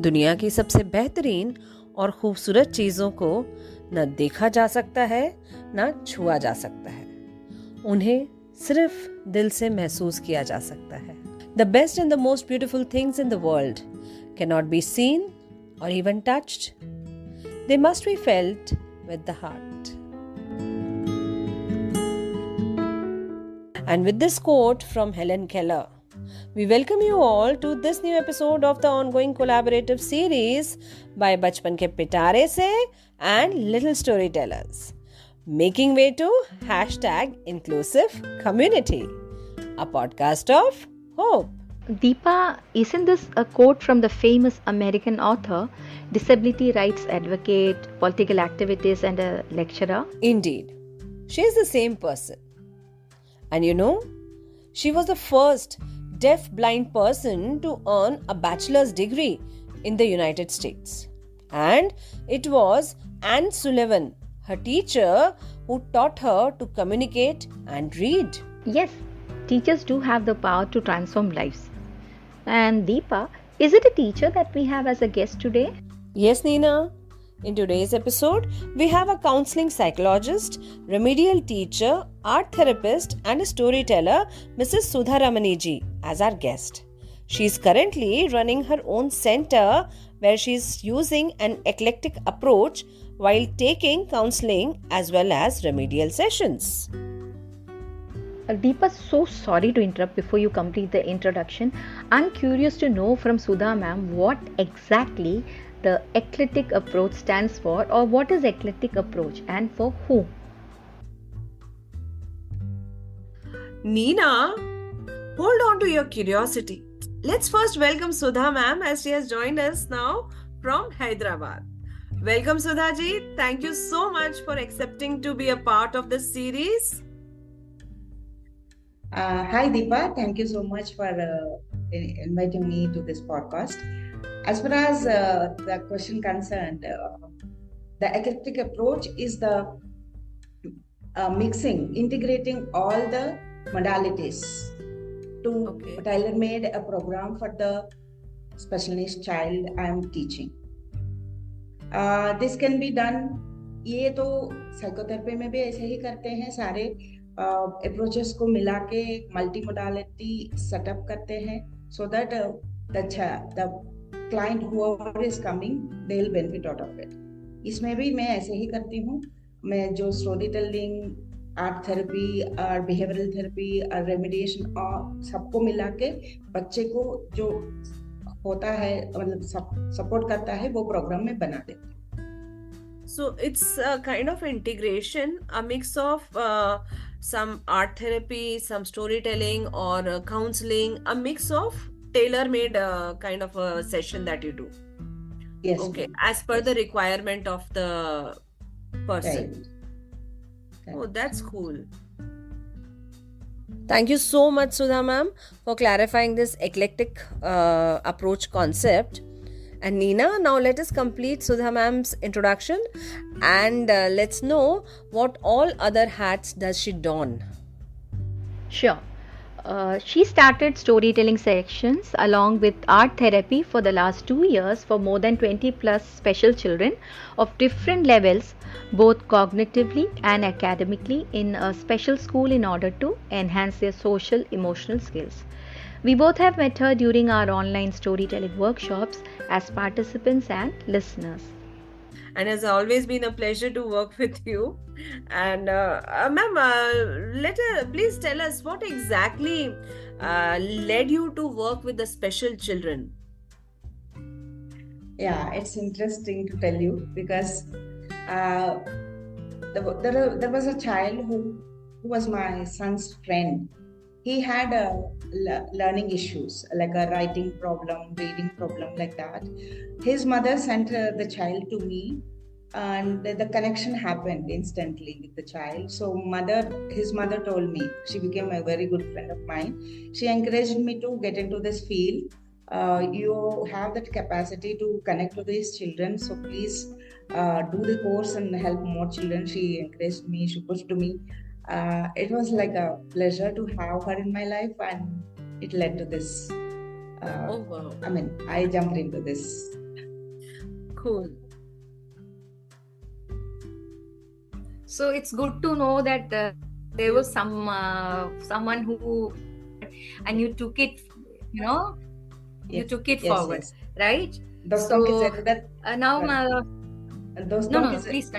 दुनिया की सबसे बेहतरीन और खूबसूरत चीज़ों को न देखा जा सकता है न छुआ जा सकता है, उन्हें सिर्फ दिल से महसूस किया जा सकता है. The best and the most beautiful things in the world cannot be seen or even touched. They must be felt with the heart. And with this quote from Helen Keller, we welcome you all to this new episode of the ongoing collaborative series by Bachpan Ke Pitare Se and Little Storytellers, making way to #inclusive community, a podcast of hope. Deepa, isn't this a quote from the famous American author, disability rights advocate, political activist, and a lecturer? Indeed, she is the same person. And you know, she was the first deaf-blind person to earn a bachelor's degree in the United States. And it was Anne Sullivan, her teacher, who taught her to communicate and read. Yes, teachers do have the power to transform lives. And Deepa, is it a teacher that we have as a guest today? Yes, Neena. In today's episode, we have a counseling psychologist, remedial teacher, art therapist, and a storyteller, Mrs. Sudha Ramaniji, as our guest. She is currently running her own center where she is using an eclectic approach while taking counseling as well as remedial sessions. Deepa, so sorry to interrupt before you complete the introduction. I'm curious to know from Sudha ma'am what exactly the eclectic approach stands for, or what is eclectic approach and for whom? Neena, hold on to your curiosity. Let's first welcome Sudha ma'am as she has joined us now from Hyderabad. Welcome Sudha ji. Thank you so much for accepting to be a part of this series. Hi Deepa, thank you so much for inviting me to this podcast. As far as the question concerned, the eclectic approach is the integrating all the modalities to tailor-made a program for the special needs child I am teaching. This can be done, ये तो psychotherapy में भी ऐसे ही करते हैं, सारे approaches को मिला के मल्टी मोडालिटी सेटअप करते हैं, so that the client whoever is coming they will benefit out of it. इसमें भी मैं ऐसे ही करती हूँ. मैं जो स्टोरी टेलिंग, आर्ट थेरेपी और बिहेवियरल थेरेपी और रेमेडिएशन और सबको मिला के बच्चे को जो होता है मतलब सपोर्ट करता है वो प्रोग्राम में बना देते हैं. So it's a kind of integration, a mix of some art therapy, some storytelling or counseling, a mix of tailor-made kind of a session that you do. Yes. Okay, as per the requirement of the person. Right. Oh, that's cool. Thank you so much, Sudha ma'am, for clarifying this eclectic approach concept. And Neena, now let us complete Sudha ma'am's introduction and let's know what all other hats does she don. Sure. She started storytelling sections along with art therapy for the last 2 years for more than 20 plus special children of different levels, both cognitively and academically, in a special school in order to enhance their social emotional skills. We both have met her during our online storytelling workshops as participants and listeners. And it's always been a pleasure to work with you. And ma'am, please tell us what exactly led you to work with the special children. Yeah, it's interesting to tell you because there was a child who was my son's friend. He had learning issues like a writing problem, reading problem, like that. His mother sent the child to me, and the connection happened instantly with the child. So his mother told me, she became a very good friend of mine. She encouraged me to get into this field. You have that capacity to connect to these children, so please do the course and help more children. She encouraged me, she pushed me. It was like a pleasure to have her in my life, and it led to this. Oh wow! I jumped into this Cool. So it's good to know that there was someone who, and you took it, you took it forward, yes. right? दोस्तों की जरूरत now दोस्तों की please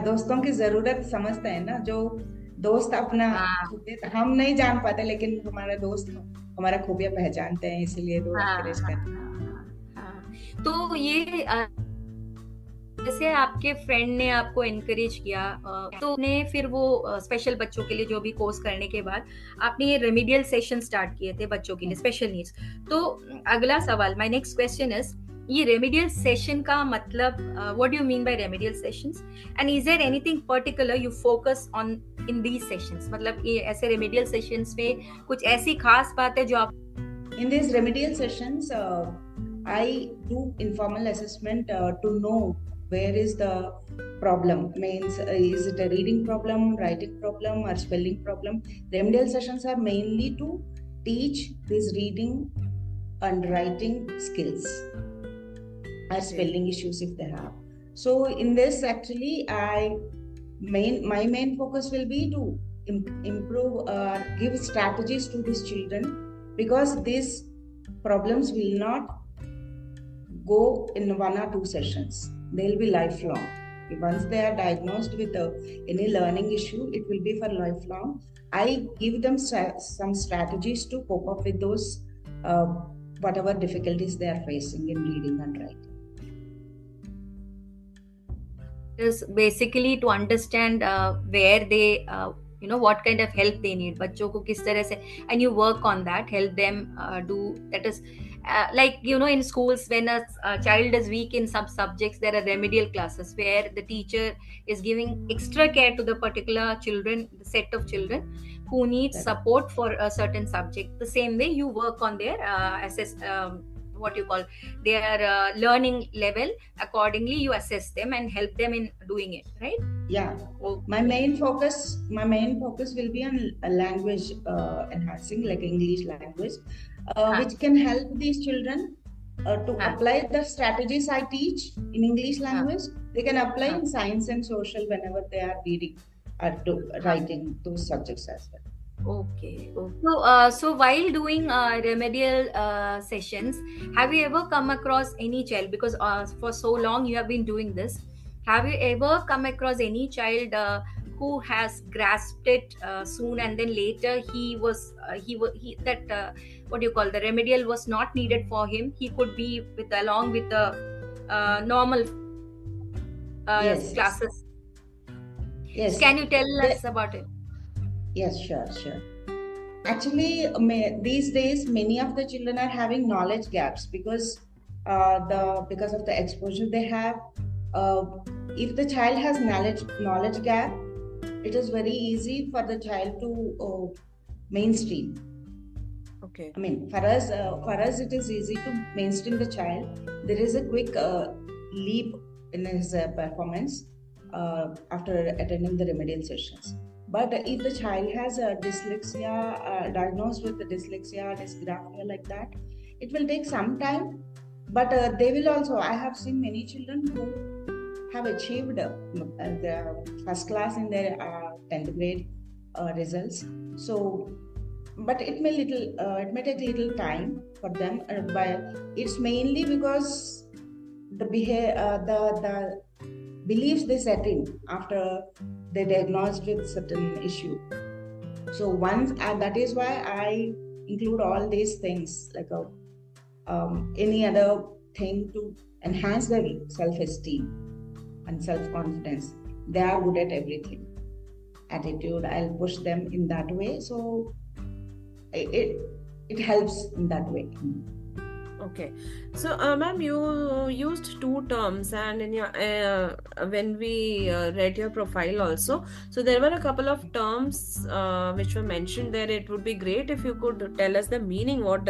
दोस्तों की जरूरत समझते हैं ना, जो दोस्त अपना हम नहीं जान पाते, लेकिन हमारे दोस्त हमारा खूबियां पहचानते हैं, इसीलिए वो एनकरेज करते हैं। तो ये जैसे आपके फ्रेंड ने आपको एनकरेज किया, तो ने फिर वो स्पेशल बच्चों के लिए जो भी कोर्स करने के बाद आपने ये रेमेडियल सेशन स्टार्ट किए थे बच्चों के लिए, स्पेशल नीड्स। तो अगला सवाल, माय नेक्स्ट क्वेश्चन इज, ये रेमेडियल सेशन का मतलब what do you mean by remedial sessions, and is there anything particular you focus on in these sessions? मतलब ये ऐसे रेमेडियल सेशंस में कुछ ऐसी खास बात है जो आप In these remedial sessions, I do informal assessment to know where is the problem. Means is it a reading problem, writing problem, or spelling problem? Remedial sessions are mainly to teach these reading and writing skills or spelling issues if they have. So in this, actually, my main focus will be to improve or give strategies to these children, because these problems will not go in 1 or 2 sessions. They'll be lifelong. Once they are diagnosed with any learning issue, it will be for lifelong. I give them some strategies to cope up with those whatever difficulties they are facing in reading and writing. Is basically to understand where they what kind of help they need, बच्चों को किस तरह से, and you work on that, help them do that. Is like in schools, when a child is weak in some subjects, there are remedial classes where the teacher is giving extra care to the particular children, the set of children who need support for a certain subject. The same way you work on their what you call their learning level. Accordingly you assess them and help them in doing it, right? Yeah. My main focus will be on language enhancing, like English language, which can help these children to apply the strategies I teach in English language. They can apply in science and social whenever they are reading or writing those subjects as well. Okay. So while doing remedial sessions, have you ever come across any child, because for so long you have been doing this, have you ever come across any child who has grasped it soon, and then later what do you call, the remedial was not needed for him, he could be along with the normal classes? Yes. Can you tell us about it? Yes, sure. Actually, these days many of the children are having knowledge gaps because of the exposure they have. If the child has knowledge gap, it is very easy for the child to mainstream. Okay. I mean, for us it is easy to mainstream the child. There is a quick leap in his performance after attending the remedial sessions. But if the child has a dyslexia, diagnosed with the dyslexia, dysgraphia like that, it will take some time. But they will also, I have seen many children who have achieved the first class in their 10th grade results. So, but it may take little time for them. But it's mainly because the beliefs they set in after they diagnosed with certain issue. So once that is why I include all these things, like any other thing to enhance their self-esteem and self-confidence. They are good at everything. Attitude, I'll push them in that way. So it helps in that way. Okay, so ma'am, you used 2 terms, and in your when we read your profile also, so there were a couple of terms which were mentioned there. It would be great if you could tell us the meaning. What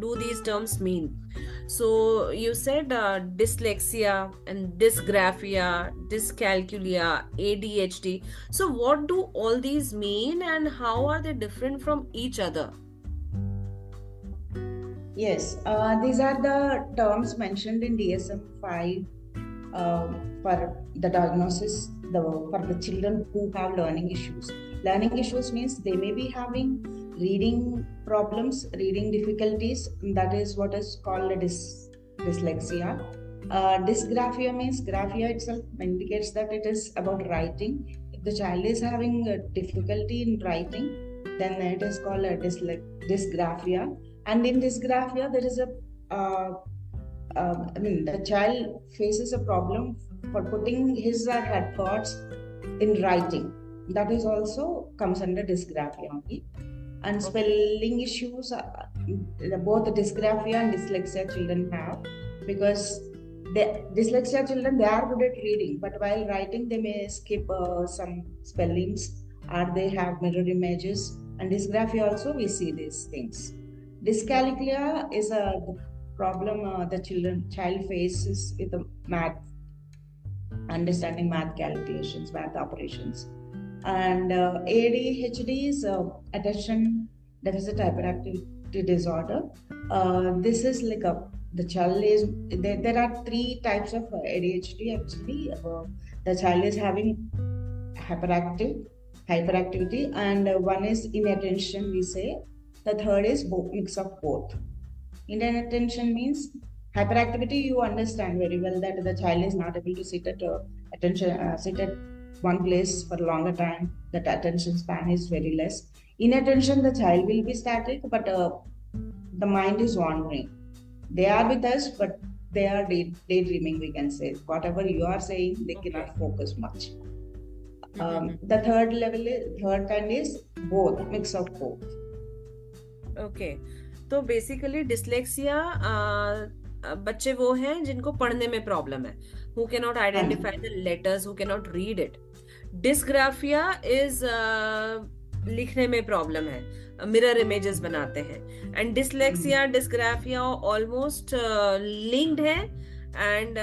do these terms mean? So you said dyslexia and dysgraphia, dyscalculia, ADHD. So what do all these mean, and how are they different from each other? Yes, these are the terms mentioned in DSM-5 for the diagnosis for the children who have learning issues. Learning issues means they may be having reading problems, reading difficulties. That is what is called dyslexia. Dysgraphia means graphia itself indicates that it is about writing. If the child is having a difficulty in writing, then it is called a dysgraphia. And in dysgraphia, there is the child faces a problem for putting his or her thoughts in writing. That is also comes under dysgraphia only. And spelling issues, both the dysgraphia and dyslexia children have, because the dyslexia children, they are good at reading, but while writing they may skip some spellings, or they have mirror images. And dysgraphia also we see these things. Dyscalculia is a problem the child faces with the math, understanding math calculations, math operations. And ADHD is attention deficit hyperactivity disorder. This is like the child is there are 3 types of ADHD actually. The child is having hyperactivity, and one is inattention, we say. The third is mix of both. Inattention means hyperactivity, you understand very well that the child is not able to sit at one place for a longer time, that attention span is very less. Inattention, the child will be static, but the mind is wandering. They are with us, but they are daydreaming, we can say. Whatever you are saying, they cannot focus much. The third kind is both, mix of both. Okay. तो basically dyslexia बच्चे वो हैं जिनको पढ़ने में problem है, who cannot identify the letters, who cannot read it. Dysgraphia is लिखने में प्रॉब्लम है, मिरर इमेजेस बनाते हैं. And dyslexia dysgraphia almost linked है. एंड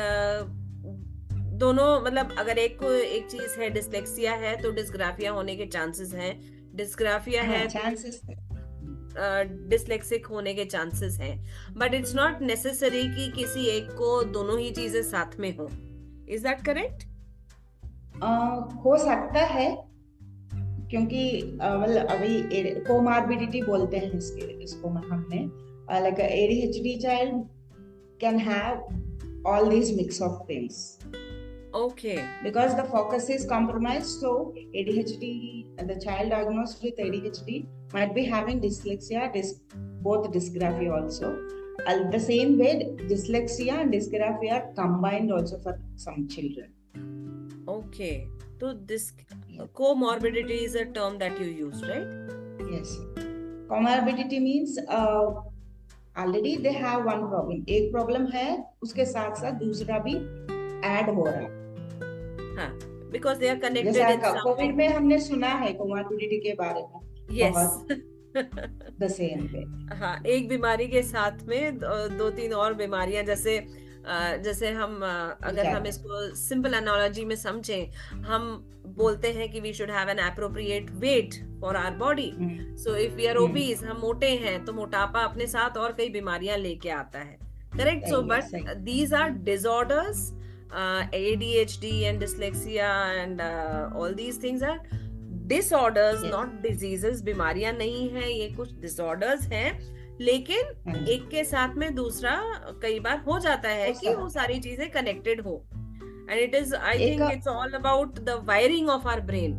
दोनों मतलब अगर एक चीज है डिसलेक्सिया है तो डिस्ग्राफिया होने के चांसेस हैं. डिस्ग्राफिया है चांसेस डिसलेक्सिक होने के चांसेस हैं. बट इट्स नॉट नेसेसरी कि किसी एक को दोनों ही चीजें साथ में हो. Is that correct? हो सकता है, क्योंकि अभी कोमार्बिडिटी बोलते हैं इसको हमने. Like ADHD child can have all these mix of things. Okay. Because the focus is compromised, so ADHD, the child diagnosed with ADHD might be having dyslexia, both dysgraphia also. The same way, dyslexia and dysgraphia are combined also for some children. Okay. So this comorbidity is a term that you used, right? Yes. Comorbidity means already they have one problem. एक problem है, उसके साथ साथ दूसरा भी add हो रहा है. हाँ, because they are connected. जैसे कोविड में हमने सुना है कोमॉर्बिडिटी के बारे में. Yes. The same way. हाँ, एक बीमारी के साथ में 2-3 और बीमारियां, जैसे हम अगर हम इसको सिंपल एनालॉजी में समझें, हम बोलते हैं कि we should have an appropriate weight for our body. So if we are obese, हम मोटे हैं, तो मोटापा अपने साथ और कई बीमारियां लेके आता है. Correct? So but these are disorders. ADHD and dyslexia and all these things are disorders, not diseases. बीमारियां नहीं है, ये कुछ disorders हैं, लेकिन एक के साथ में दूसरा कई बार हो जाता है कि वो सारी चीजें connected हो. And it is, I think it's all about the wiring of our brain.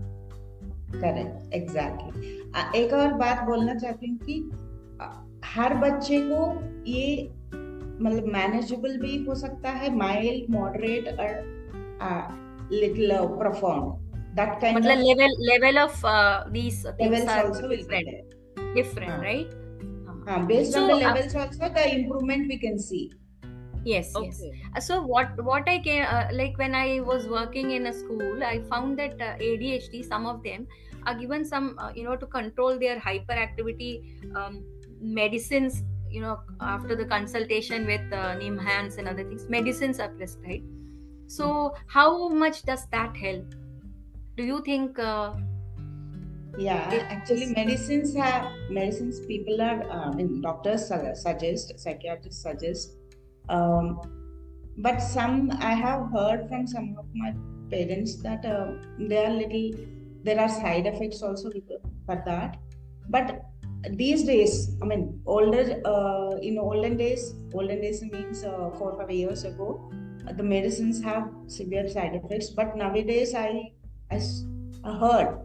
Correct, exactly. एक और बात बोलना चाहती हूँ कि हर बच्चे को ये मतलब मैनेजेबल भी हो सकता है, माइल्ड, मॉडरेट और लिटिल प्रोफाउंड. दैट काइंड मतलब level of these things are also different, right? Based on the levels also the improvement we can see. Yes. So what I can like when I was working in a school, I found that ADHD, some of them are given some to control their hyperactivity medicines. After the consultation with NIMHANS and other things, medicines are prescribed. So how much does that help? Do you think? Actually medicines people are doctors suggest, psychiatrists suggest but I have heard from some of my parents that there are side effects also for that. But these days, I mean, in olden days means 4 or 5 years ago, the medicines have severe side effects. But nowadays, I heard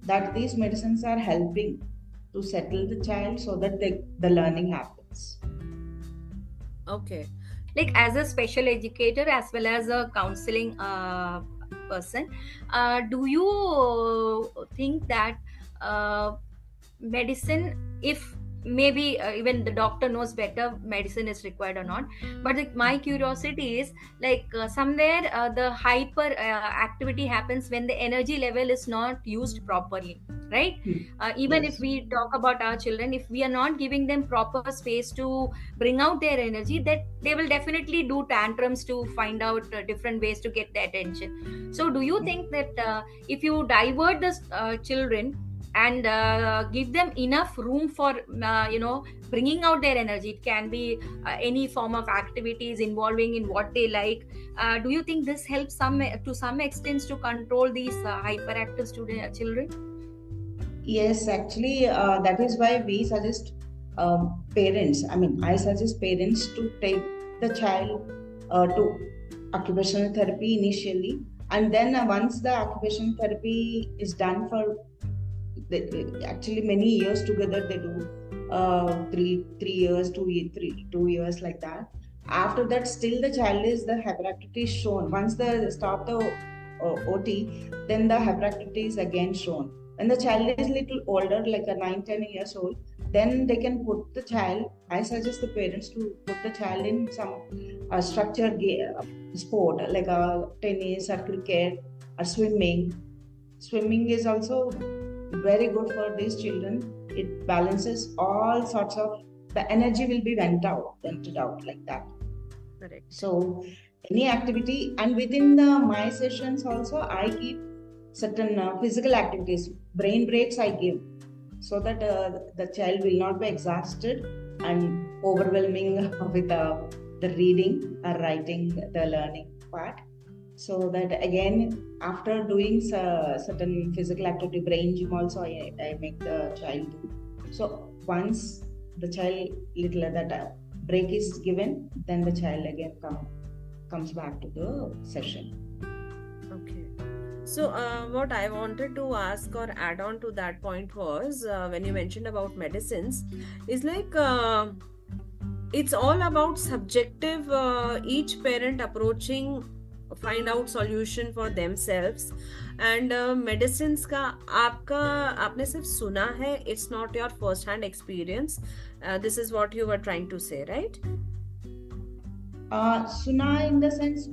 that these medicines are helping to settle the child so that the learning happens. Okay. Like as a special educator as well as a counseling person, do you think that medicine, if maybe even the doctor knows better medicine is required or not, but my curiosity is like somewhere the hyper activity happens when the energy level is not used properly, right? Even Yes. if we talk about our children, if we are not giving them proper space to bring out their energy, that they will definitely do tantrums to find out different ways to get the attention. So do you think that if you divert the children and give them enough room for bringing out their energy, it can be any form of activities involving in what they like, do you think this helps to some extent to control these hyperactive children? Yes, actually, that is why we suggest parents. I mean, I suggest parents to take the child to occupational therapy initially, and then once the occupational therapy is done for actually many years together, they do 3 years, 2 years like that. After that, still the child is the hyperactivity is shown. Once they stop the OT, then the hyperactivity is again shown. When the child is little older, like a 9-10 years old, then they can put the child. I suggest the parents to put the child in some structured sport like a tennis or cricket or swimming. Swimming is also very good for these children. It balances all sorts of, the energy will be vented out like that. Correct. So any activity, and within my sessions also I give certain physical activities, brain breaks I give, so that the child will not be exhausted and overwhelming with the reading or writing, the learning part. So that again, after doing certain physical activity, brain gym also I make the child do. So once the child little that break is given, then the child again comes back to the session. Okay. So what I wanted to ask or add on to that point was when you mentioned about medicines, is like it's all about subjective, each parent approaching find out solution for themselves, and medicines का आपने सिर्फ सुना है, it's not your first hand experience. This is what you were trying to say, right? Suna in the sense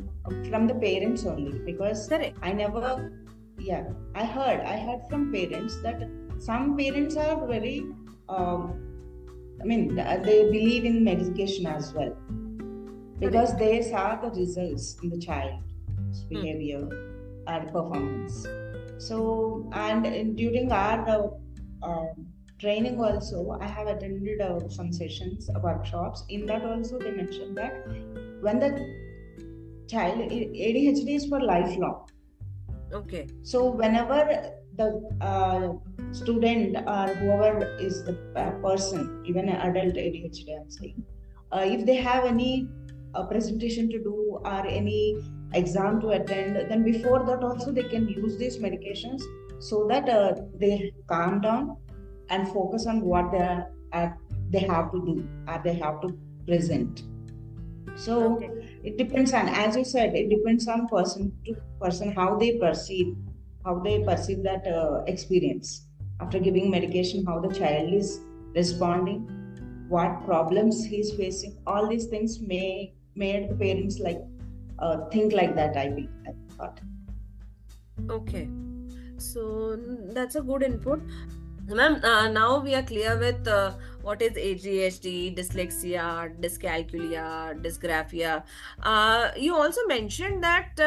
from the parents only, because Correct. I heard from parents that some parents are very they believe in medication as well, because they saw the results in the child's behavior and performance. So, and during our training also, I have attended some sessions, workshops. In that also they mentioned that when the child, ADHD is for lifelong. Okay. So whenever the student or whoever is the person, even an adult ADHD I'm saying, if they have any presentation to do or any exam to attend, then before that also they can use these medications, so that they calm down and focus on what they have to do or they have to present. So Okay. it depends on, as you said, it depends on person to person how they perceive that experience after giving medication, how the child is responding, what problems he's facing. All these things made the parents think like that, I thought. Okay. So that's a good input. Ma'am, now we are clear with what is ADHD, dyslexia, dyscalculia, dysgraphia. You also mentioned that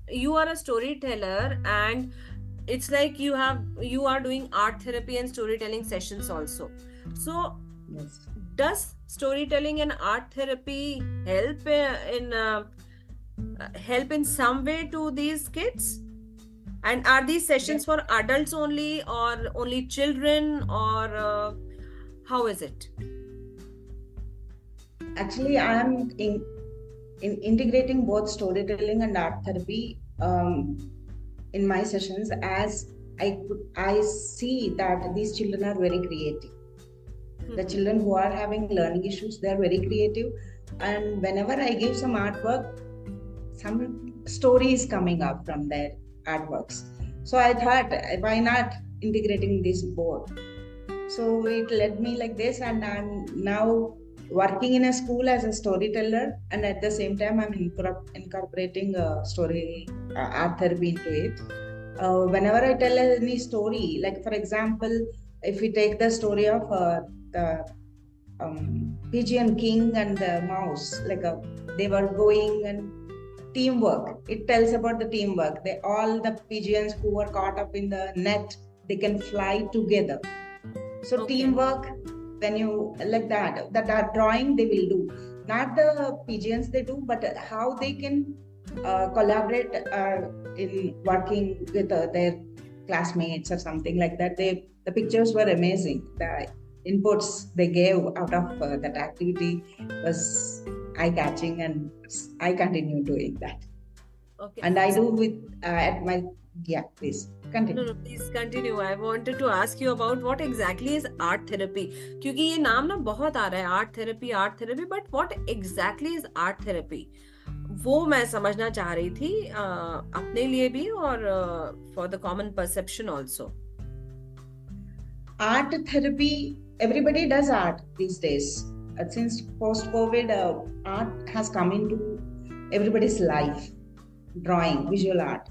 you are a storyteller, and it's like you are doing art therapy and storytelling sessions also. So Yes. does storytelling and art therapy help in help in some way to these kids? And are these sessions for adults only, or only children, or how is it? Actually, I am in integrating both storytelling and art therapy in my sessions, as I see that these children are very creative. The children who are having learning issues, they are very creative, and whenever I give some artwork, some story is coming up from their artworks. So I thought, why not integrating this both? So it led me like this, and I'm now working in a school as a storyteller, and at the same time I'm incorporating story art therapy into it. Whenever I tell any story, like for example, if we take the story of the pigeon king and the mouse, like they were going and teamwork. It tells about the teamwork. All the pigeons who were caught up in the net, they can fly together. So teamwork, when you like that drawing they will do. Not the pigeons they do, but how they can collaborate in working with their classmates or something like that. The pictures were amazing. The inputs they gave out of that activity was eye-catching, and I continue doing that. Okay. And I do with at my please continue. No, please continue. I wanted to ask you about what exactly is art therapy, क्योंकि ये नाम ना बहुत आ रहा है, art therapy, but what exactly is art therapy? वो मैं समझना चाह रही थी अपने लिए भी और for the common perception also. Art therapy, everybody does art these days. Since post-COVID, art has come into everybody's life. Drawing, visual art.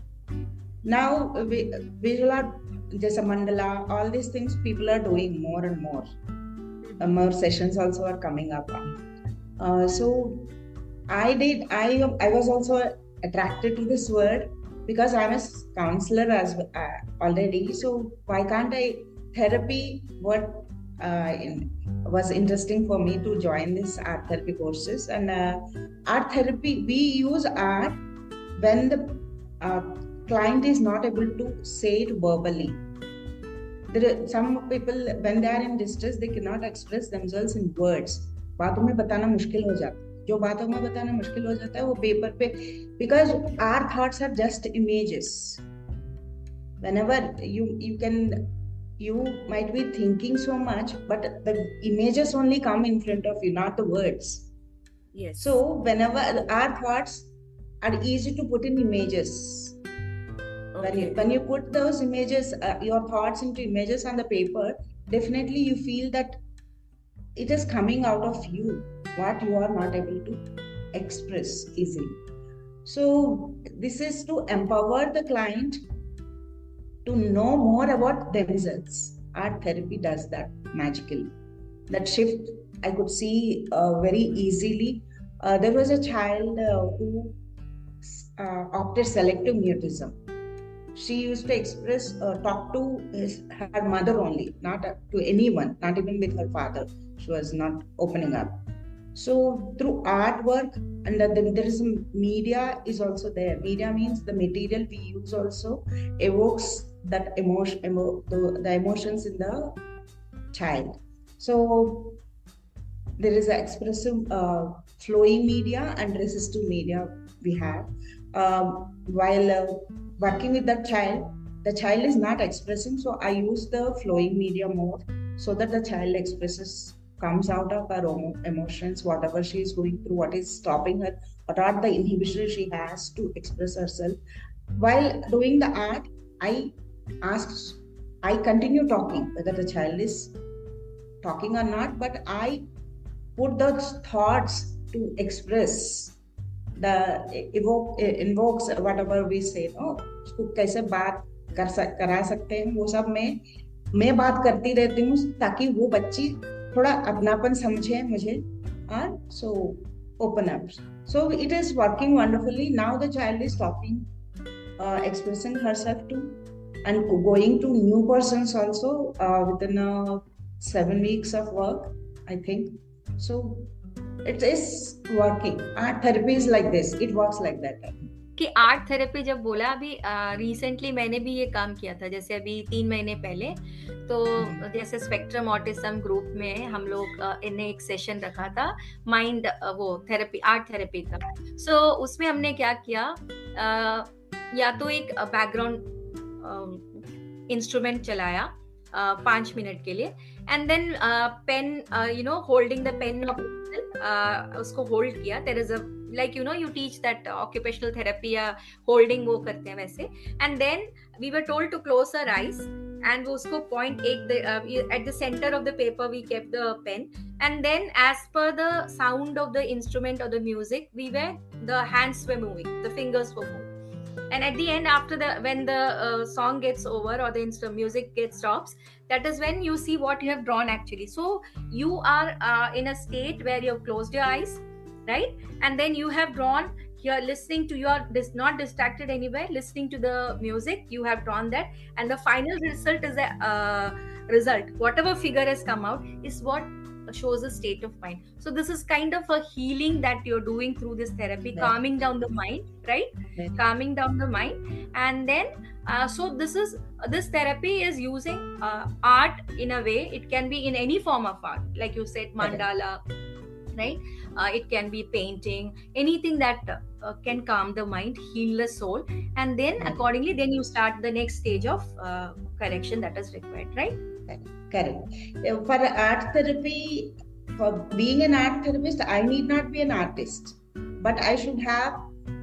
Now, visual art, just a mandala, all these things people are doing more and more. More sessions also are coming up. So I was also attracted to this word because I'm a counselor as already. So why can't I therapy? What was interesting for me to join this art therapy courses. And art therapy, we use art when the client is not able to say it verbally. There are some people, when they are in distress, they cannot express themselves in words. बातों में बताना मुश्किल हो जाता है. जो बातों में बताना मुश्किल हो जाता है वो पेपर पे, because our thoughts are just images. Whenever you might be thinking so much, but the images only come in front of you, not the words. Yes. So whenever our thoughts are easy to put in images. Okay. When you put those images, your thoughts into images on the paper, definitely you feel that it is coming out of you, what you are not able to express easily. So this is to empower the client to know more about themselves. Art therapy does that magically. That shift I could see very easily. There was a child who opted selective mutism. She used to express, talk to her mother only, not to anyone, not even with her father. She was not opening up. So through artwork, and there is media is also there. Media means the material we use also evokes that emotion, the emotions in the child. So there is an expressive flowing media and resistive media we have. While working with that child, the child is not expressing, so I use the flowing media more so that the child comes out of her own emotions, whatever she is going through, what is stopping her, what are the inhibitions she has to express herself. While doing the art, I continue talking, whether the child is talking or not, but I put those thoughts to express. Invokes whatever we say, no, उसको कैसे बात करा सकते हैं, वो सब मैं बात करती रहती हूँ ताकि वो बच्ची थोड़ा अपनापन समझे मुझे, और so open up. So it is working wonderfully. Now the child is talking, expressing herself too, and going to new persons also within 7 weeks of work, I think. So it is working. Art therapy is like this. It works like that. कि art therapy जब बोला, अभी recently मैंने भी ये काम किया था, जैसे अभी 3 महीने पहले, तो जैसे स्पेक्ट्रम ऑटिज्म ग्रुप में हम लोग इन्हें एक सेशन रखा था माइंड वो थेरेपी, आर्ट थेरेपी का. सो उसमें हमने क्या किया, या तो एक बैकग्राउंड इंस्ट्रूमेंट चलाया 5 मिनट के लिए, and then pen, holding the pen of उसको होल्ड किया. There is a like you teach that occupational therapy या holding वो करते हैं वैसे, and then we were told to close our eyes and उसको point at the center of the paper we kept the pen, and then as per the sound of the instrument or the music the hands were moving, the fingers were moving, and at the end after when the song gets over or the music stops, that is when you see what you have drawn actually. So you are in a state where you have closed your eyes, right, and then you have drawn, you're listening to not distracted anywhere, listening to the music, you have drawn that, and the final result is a result, whatever figure has come out is what shows a state of mind. So this is kind of a healing that you're doing through this therapy, calming down the mind, right, calming down the mind. And then so this therapy is using art in a way. It can be in any form of art, like you said, mandala, right, it can be painting, anything that can calm the mind, heal the soul, and then accordingly then you start the next stage of correction that is required, right? Correct. For art therapy, for being an art therapist, I need not be an artist, but I should have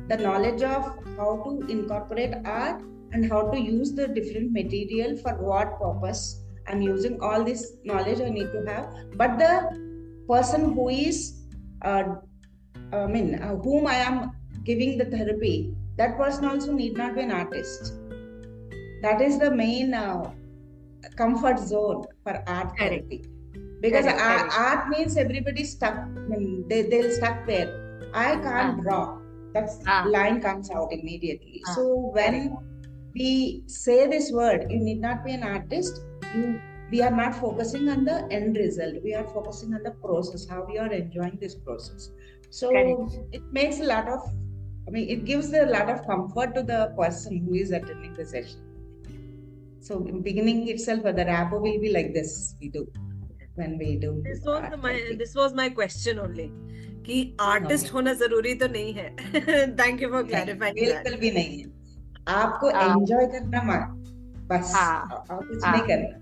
the knowledge of how to incorporate art and how to use the different material for what purpose I'm using. All this knowledge I need to have, but the person who is whom I am giving the therapy, that person also need not be an artist. That is the main comfort zone for art therapy, because art means everybody stuck. They'll stuck there. I can't draw. That line comes out immediately. So when we say this word, you need not be an artist. We are not focusing on the end result. We are focusing on the process, how we are enjoying this process. So it makes a lot of, it gives a lot of comfort to the person who is attending the session. So in beginning itself, the rapport will be like this. We do when we do. This was my question only. कि artist होना जरूरी तो नहीं है. Thank you for clarifying. बिल्कुल भी नहीं है. आपको enjoy करना बस, और कुछ नहीं करना.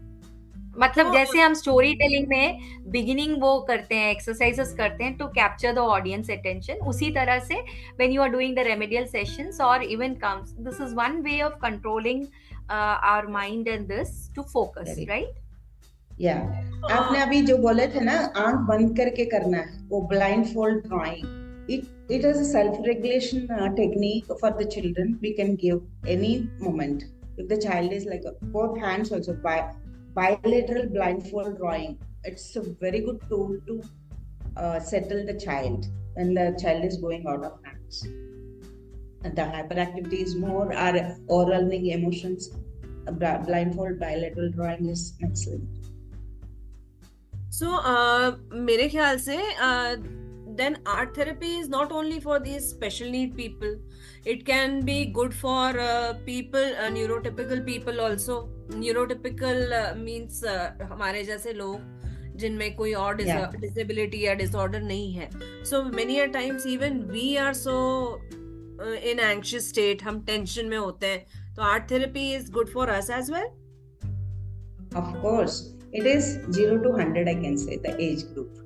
मतलब जैसे हम स्टोरी टेलिंग में बिगिनिंग वो करते हैं, एक्सरसाइजेस करते हैं to capture the audience attention, उसी तरह से when you are doing the remedial sessions और even comes, this is one way of controlling our mind and this to focus, right? या आपने अभी जो बोले थे ना, आंख बंद करके करना है, वो blind fold drawing, it is a self-regulation technique for the children. We can give any moment. If the child is like both hands also, bilateral blindfold drawing, it's a very good tool to settle the child when the child is going out of hands. And the hyperactivity is more, or overwhelming emotions, blindfold bilateral drawing is excellent. So मेरे ख्याल से then art therapy is not only for these special need people. It can be good for people, neurotypical people also. Neurotypical means हमारे जैसे लोग जिनमें कोई और disability या disorder नहीं है. So many a times even we are so in anxious state, हम tension में होते हैं. तो art therapy is good for us as well. Of course, it is 0 to 100, I can say, the age group.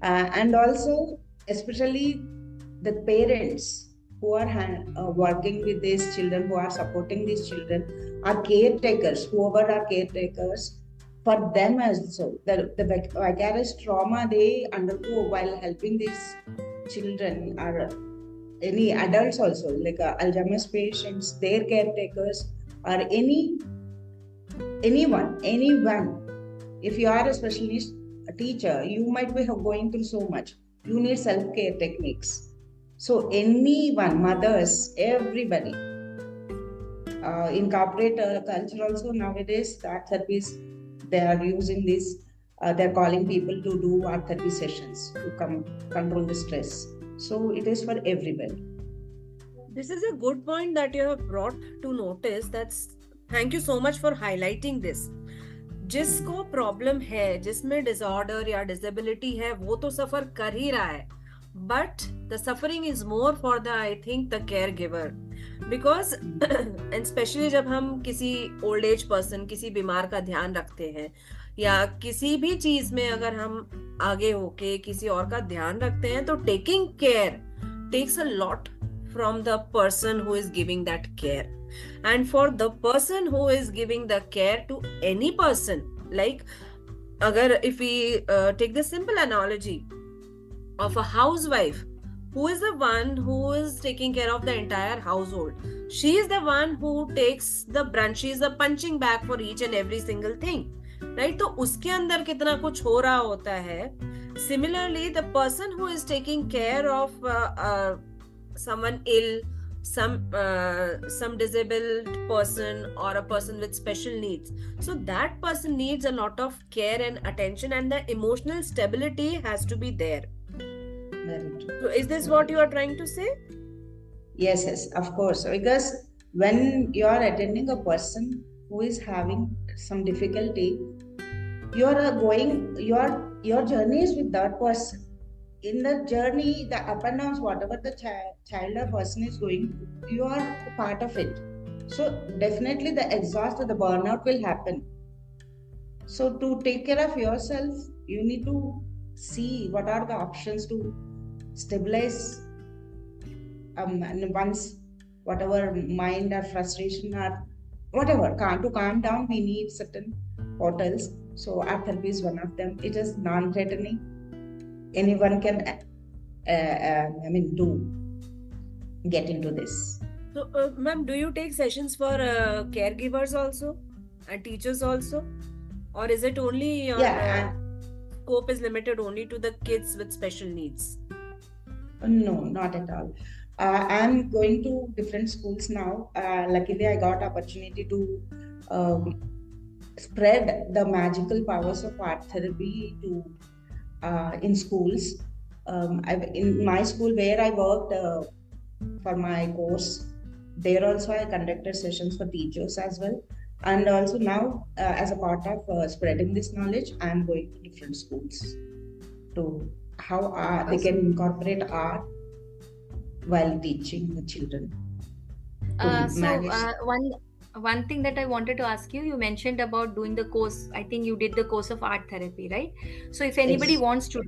And also, especially the parents who are working with these children, who are supporting these children, are caretakers, whoever are caretakers, for them also. The vicarious trauma they undergo while helping these children, are any adults also, like Alzheimer's patients, their caretakers, or anyone. If you are a specialist, a teacher, you might be going through so much. You need self-care techniques. So anyone, mothers, everybody, in corporate culture also nowadays, art therapies, they are using these they're calling people to do art therapy sessions to control the stress. So it is for everyone. This is a good point that you have brought to notice. Thank you so much for highlighting this. जिसको problem है, जिसमें disorder या disability है, वो तो सफर कर ही रहा है, but the suffering is more for the, I think, the care giver, because and specially जब हम किसी ओल्ड एज पर्सन, किसी बीमार का ध्यान रखते हैं या किसी भी चीज में अगर हम आगे होके किसी और का ध्यान रखते हैं, तो taking care takes a lot from the person who is giving that care. And for the person who is giving the care to any person, like if we take the simple analogy of a housewife, who is the one who is taking care of the entire household, she is the one who takes the brunt, she is the punching bag for each and every single thing, right? तो उसके अंदर कितना कुछ हो रहा होता है. Similarly, the person who is taking care of someone ill, some disabled person or a person with special needs, so that person needs a lot of care and attention, and the emotional stability has to be there. Very true. So is this what you are trying to say? Yes, of course. Because when you are attending a person who is having some difficulty, your journey is with that person. In the journey, the up and downs, whatever the child or person is going, you are a part of it. So definitely the exhaust or the burnout will happen. So to take care of yourself, you need to see what are the options to stabilize and once whatever mind or frustration or whatever, to calm down, we need certain portals. So art therapy is one of them. It is non-threatening. Anyone can get into this. So ma'am, do you take sessions for caregivers also and teachers also, or is it only scope is limited only to the kids with special needs? No, not at all. I'm going to different schools now. Luckily I got opportunity to spread the magical powers of art therapy to in schools. In my school where I worked for my course, there also I conducted sessions for teachers as well. And also now, as a part of spreading this knowledge, I am going to different schools to how they can incorporate art while teaching the children. One thing that I wanted to ask you, you mentioned about doing the course. I think you did the course of art therapy, right? So if anybody wants to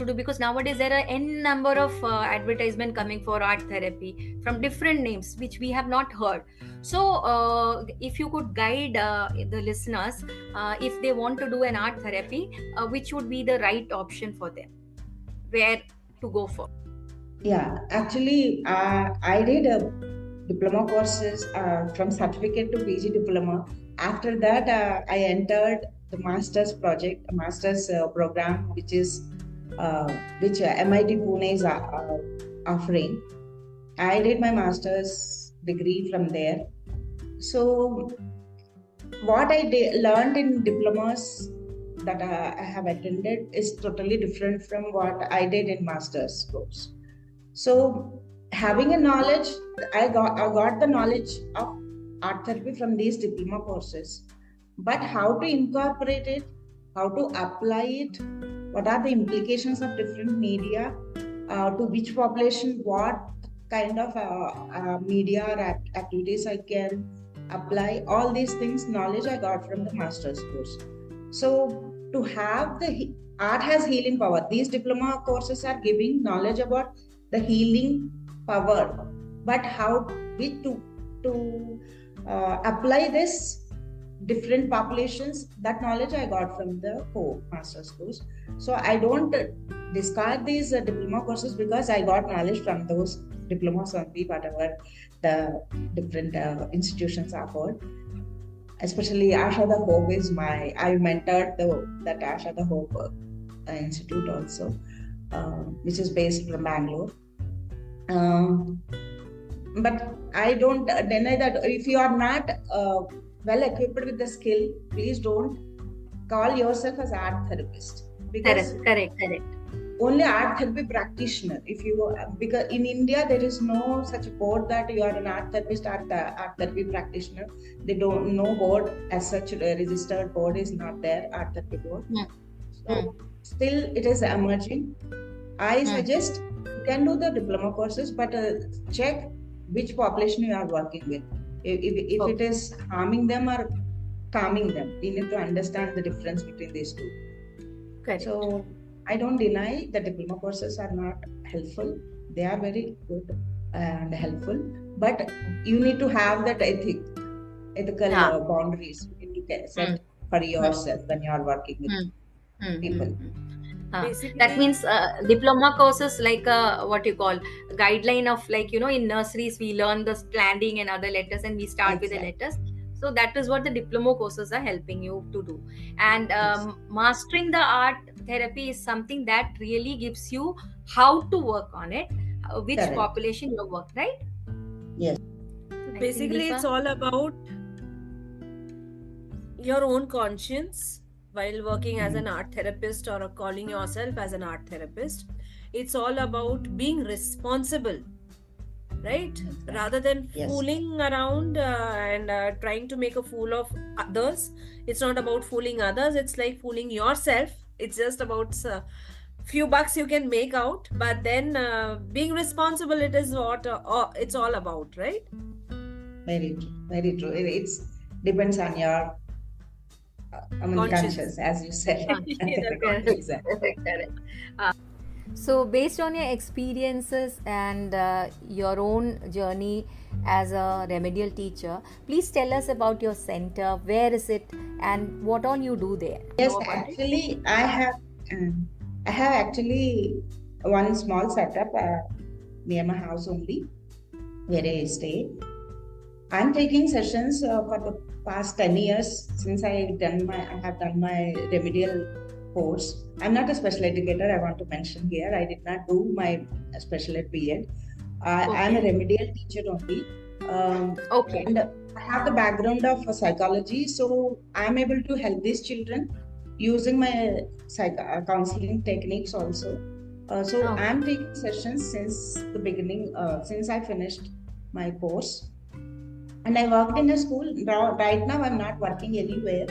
do, because nowadays there are n number of advertisement coming for art therapy from different names which we have not heard. So if you could guide the listeners, if they want to do an art therapy, which would be the right option for them, where to go for? Yeah, actually I did a diploma courses from certificate to PG diploma. After that, I entered the master's project, a master's program, which MIT Pune is offering. I did my master's degree from there. So what I learned in diplomas that I have attended is totally different from what I did in master's course. So having a knowledge, I got the knowledge of art therapy from these diploma courses, but how to incorporate it, how to apply it, what are the implications of different media, to which population, what kind of media or activities I can apply, all these things, knowledge I got from the master's course. So to have the art has healing power. These diploma courses are giving knowledge about the healing power, but how to apply this different populations, that knowledge I got from the master's course. So I don't discard these diploma courses because I got knowledge from those diplomas only, whatever the different institutions offered. Especially Asha the Hope is I mentored that Asha the Hope Institute also, which is based in Bangalore. But I don't deny that if you are not well equipped with the skill, please don't call yourself as art therapist, because Correct. only art therapy practitioner. If you, because in India there is no such board that you are an art therapist, art therapy practitioner. They don't, no board as such, registered board is not there, art therapy board. So still it is emerging. I suggest you can do the diploma courses, but check which population you are working with. If it is harming them or calming them, you need to understand the difference between these two. Correct. So I don't deny that diploma courses are not helpful. They are very good and helpful, but you need to have that ethical boundaries you need to set for yourself when you are working with people. That means diploma courses like what you call guideline of, like, in nurseries we learn the standing and other letters and we start with the letters. So that is what the diploma courses are helping you to do. And mastering the art therapy is something that really gives you how to work on it, which population you work, right? Yes. Basically, it's all about your own conscience while working as an art therapist or calling yourself as an art therapist. It's all about being responsible, right? Rather than fooling around and trying to make a fool of others. It's not about fooling others, it's like fooling yourself. It's just about few bucks you can make out, but then being responsible, it is what it's all about, right? Very true. It depends on your conscience, as you said. Correct. So based on your experiences and your own journey as a remedial teacher, please tell us about your center. Where is it and what all you do there? Yes, actually I have actually one small setup near my house only, where I stay. I'm taking sessions for the past 10 years since I have done my remedial course. I'm not a special educator, I want to mention here. I did not do my special ed BEd. I'm a remedial teacher only. And I have the background of psychology, so I'm able to help these children using my counseling techniques also. I'm taking sessions since the beginning, since I finished my course. And I worked in a school. Right now, I'm not working anywhere.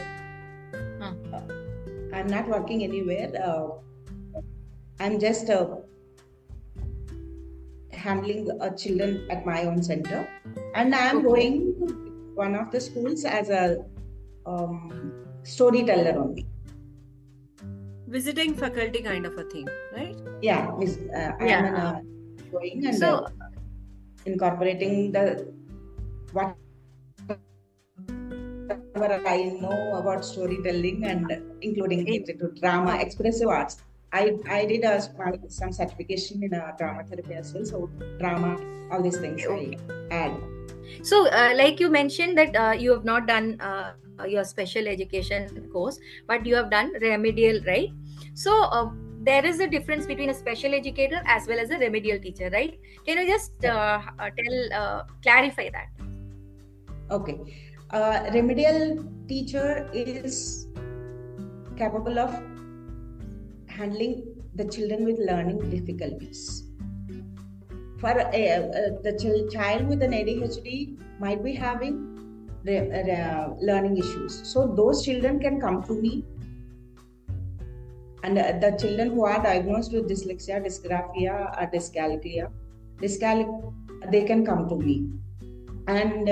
I'm just handling children at my own center. And I'm going to one of the schools as a storyteller only. Visiting faculty kind of a thing, right? Yeah, I'm going and incorporating whatever I know about storytelling and including it into drama, expressive arts. I did some certification in drama therapy as well. So drama, all these things I add. So like you mentioned that you have not done your special education course, but you have done remedial, right? So there is a difference between a special educator as well as a remedial teacher, right? Can you just clarify that? Okay. Remedial teacher is capable of handling the children with learning difficulties. For the child with an ADHD might be having learning issues. So those children can come to me. And the children who are diagnosed with dyslexia, dysgraphia, or dyscalculia, they can come to me. And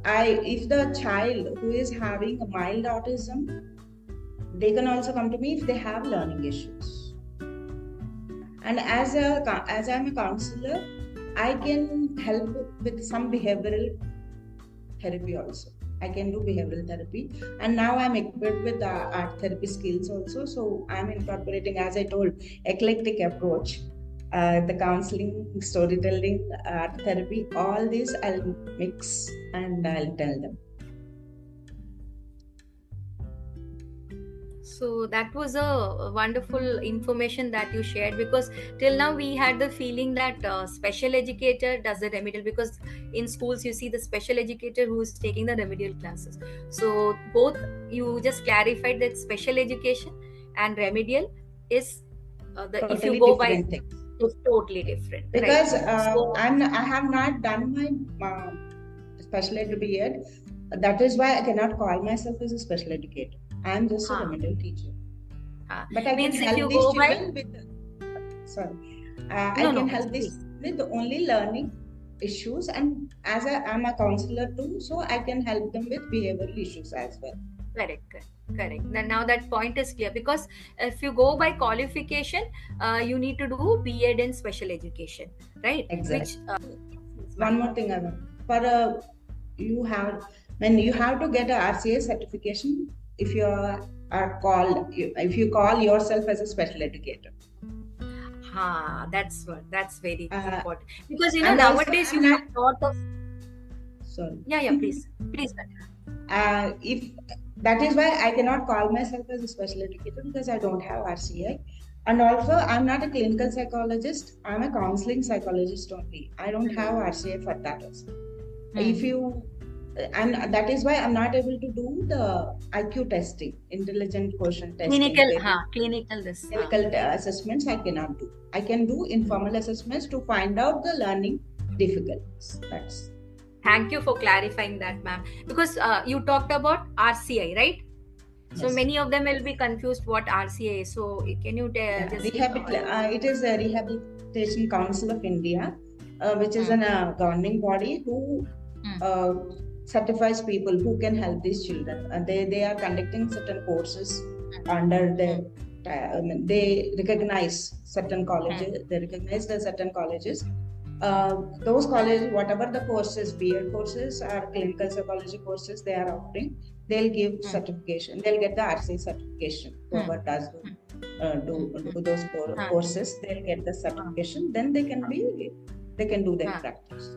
if the child who is having a mild autism, they can also come to me if they have learning issues. And as I'm a counselor, I can help with some behavioral therapy also. I can do behavioral therapy, and now I'm equipped with art therapy skills also. So I'm incorporating, as I told, eclectic approach. The counseling, storytelling, art therapy, all these I'll mix and I'll tell them. So that was a wonderful information that you shared, because till now we had the feeling that special educator does the remedial, because in schools you see the special educator who is taking the remedial classes. So both, you just clarified that special education and remedial is if you Totally go by, different thing. it's totally different, Because right? I have not done my special ed B.Ed. That is why I cannot call myself as a special educator. I am just a remedial teacher. But I can help these children with. Sorry, I can help these with only learning issues, and as I am a counselor too, so I can help them with behavioral issues as well. Correct. Now that point is clear, because if you go by qualification, you need to do B.Ed in special education, right? Exactly. One more thing, for you have, when you have to get a RCA certification, if you are called, if you call yourself as a special educator. That's very important, because nowadays you have a lot of. Sorry. Yeah, please. If that is why I cannot call myself as a special educator, because I don't have RCA. And also, I'm not a clinical psychologist. I'm a counseling psychologist only. I don't have RCA for that also. If you, and that is why I'm not able to do the IQ testing, intelligent quotient testing. Clinical assessments I cannot do. I can do informal assessments to find out the learning difficulties. That's. Thank you for clarifying that, ma'am. Because you talked about RCI, right? Yes. So many of them will be confused what RCI is. So can you tell? It is a Rehabilitation Council of India, which is a governing body who certifies people who can help these children. They are conducting certain courses under their. They recognize certain colleges. They recognize the certain colleges. Those colleges, whatever the courses, B.Ed courses or clinical psychology courses they are offering, they'll give certification. They'll get the RCA certification. Whoever does do those courses, they'll get the certification. Then they can do their practice.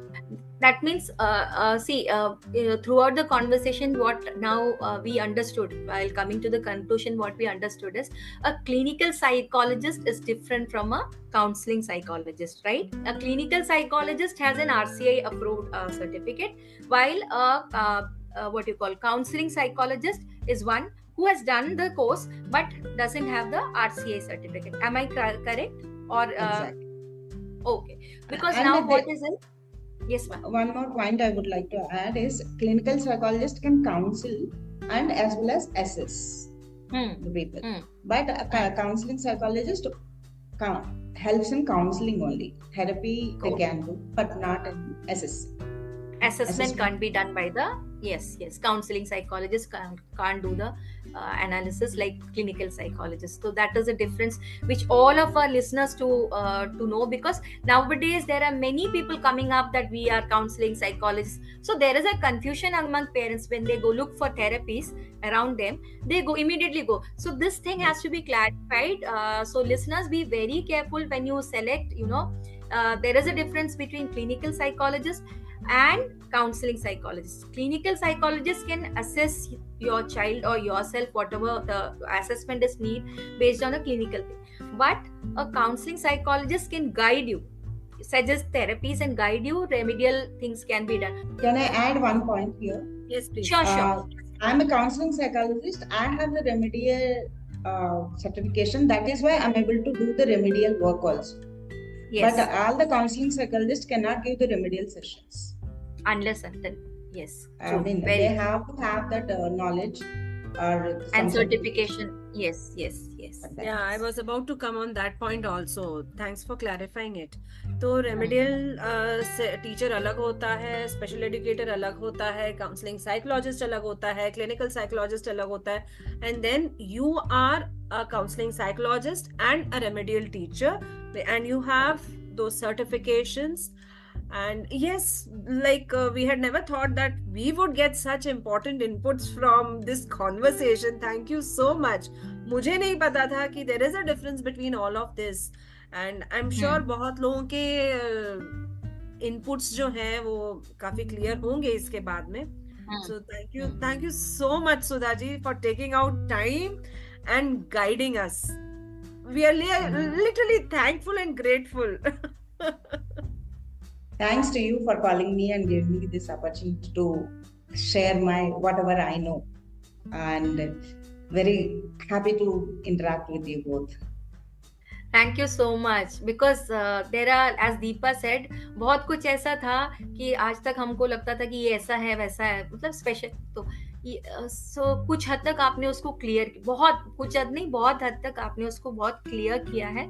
That means, throughout the conversation, what now we understood, while coming to the conclusion, what we understood is a clinical psychologist is different from a counseling psychologist, right? A clinical psychologist has an RCI approved certificate, while a counseling psychologist is one who has done the course but doesn't have the RCI certificate. Am I correct? Or exactly. Okay, because now what is it? Yes, ma'am. One more point I would like to add is clinical psychologist can counsel and as well as assess the people. But a counseling psychologist helps in counseling only. Therapy they can do, but not in assessment can't be done by the counseling psychologist can't do the analysis like clinical psychologist. So that is a difference which all of our listeners to know, because nowadays there are many people coming up that we are counseling psychologists. So there is a confusion among parents when they go look for therapies around them. They immediately go. So this thing has to be clarified. So listeners, be very careful when you select. There is a difference between clinical psychologist and counseling psychologists. Clinical psychologists can assess your child or yourself, whatever the assessment is need based on a clinical thing. But a counseling psychologist can guide you, suggest therapies and guide you. Remedial things can be done. Can I add one point here? Yes, please. Sure. I'm a counseling psychologist. I have the remedial certification. That is why I'm able to do the remedial work also. Yes. But all the counseling psychologists cannot give the remedial sessions. Unless until, yes. They have to have that knowledge and certification. Yes. Yeah, I was about to come on that point also. Thanks for clarifying it. तो remedial teacher अलग होता है, special educator अलग होता है, counselling psychologist अलग होता है, क्लिनिकल साइकोलॉजिस्ट अलग होता है, and then you are a counseling psychologist and a remedial teacher, and you have those certifications. And yes, we had never thought that we would get such important inputs from this conversation. Thank you so much. मुझे नहीं पता था कि there is a difference between all of this, and I'm sure बहुत लोगों के inputs जो हैं वो काफी clear होंगे इसके बाद में. So thank you so much, Sudha ji, for taking out time and guiding us. We are literally thankful and grateful. Thanks to you for calling me and giving me this opportunity to share my whatever I know, and very happy to interact with you both. Thank you so much because there are as Deepa said बहुत कुछ ऐसा था कि आज तक हमको लगता था कि ये ऐसा है वैसा है, मतलब स्पेशल। तो सो कुछ हद तक आपने उसको क्लियर, बहुत कुछ हद नहीं, बहुत हद तक आपने उसको बहुत क्लियर किया है,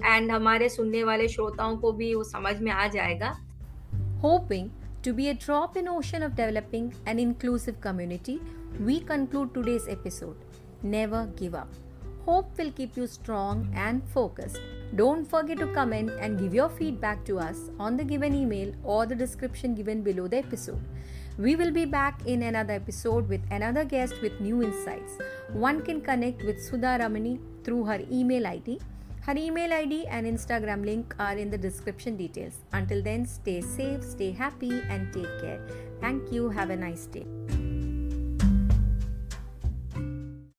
एंड हमारे सुनने वाले श्रोताओं को भी वो समझ में आ जाएगा। Hoping to be a drop in ocean of developing an inclusive community, we conclude today's episode. Never give up. Hope will keep you strong and focused. Don't forget to comment and give your feedback to us on the given email or the description given below the episode. We will be back in another episode with another guest with new insights. One can connect with Sudha Ramani through her email ID. Her email ID and Instagram link are in the description details. Until then, stay safe, stay happy, and take care. Thank you. Have a nice day.